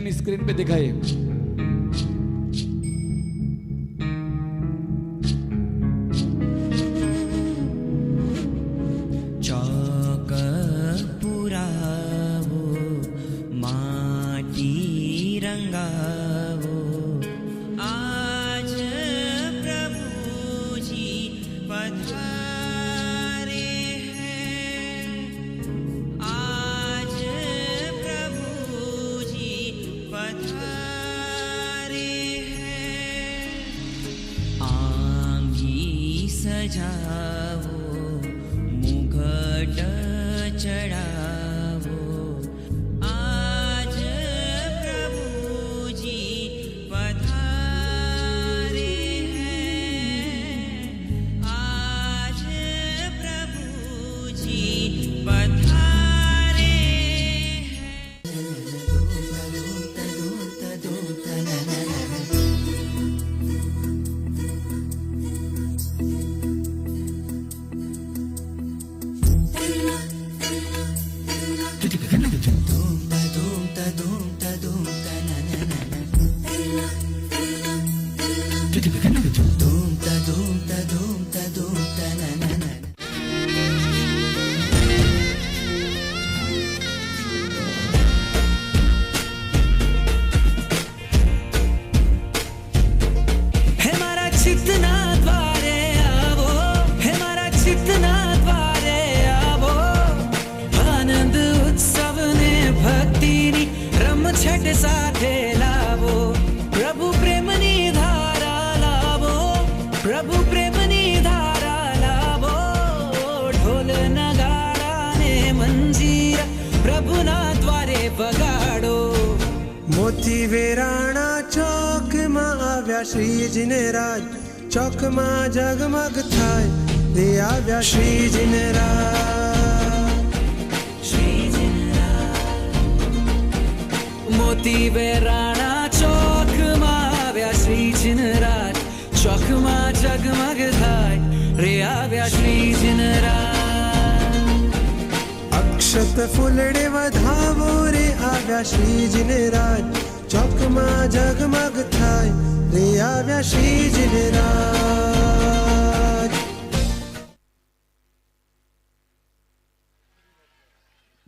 Line screen पे दिखाइए। चौक पुरावो माटी रंगावो आज प्रभु जी पधारे हैं। आज प्रभु जी पधारे हैं। आंगी सजावो मुगट चढ़ावो आज प्रभु जी पधारे हैं। आज प्रभु जी पधारे छठ साथे लावो प्रभु प्रेमनी धारा लावो। प्रभु प्रेमनी धारा लावो ढोल नगाड़ा ने मंजीरा प्रभुना द्वारे वगाड़ो। मोती वेराणा चौक में आव्या श्रीजीने राज चौक में जगमग थाय रे आव्या श्रीजीने राज। मोती वेराणा चौक में आव्या श्रीजीने राज चौक में जगमग थाय रे आव्या श्रीजीने राज। अक्षत फुलड़े वधावो रे आव्या श्रीजीने राज चौक में जगमग थाय रे आव्या श्रीजीने राज।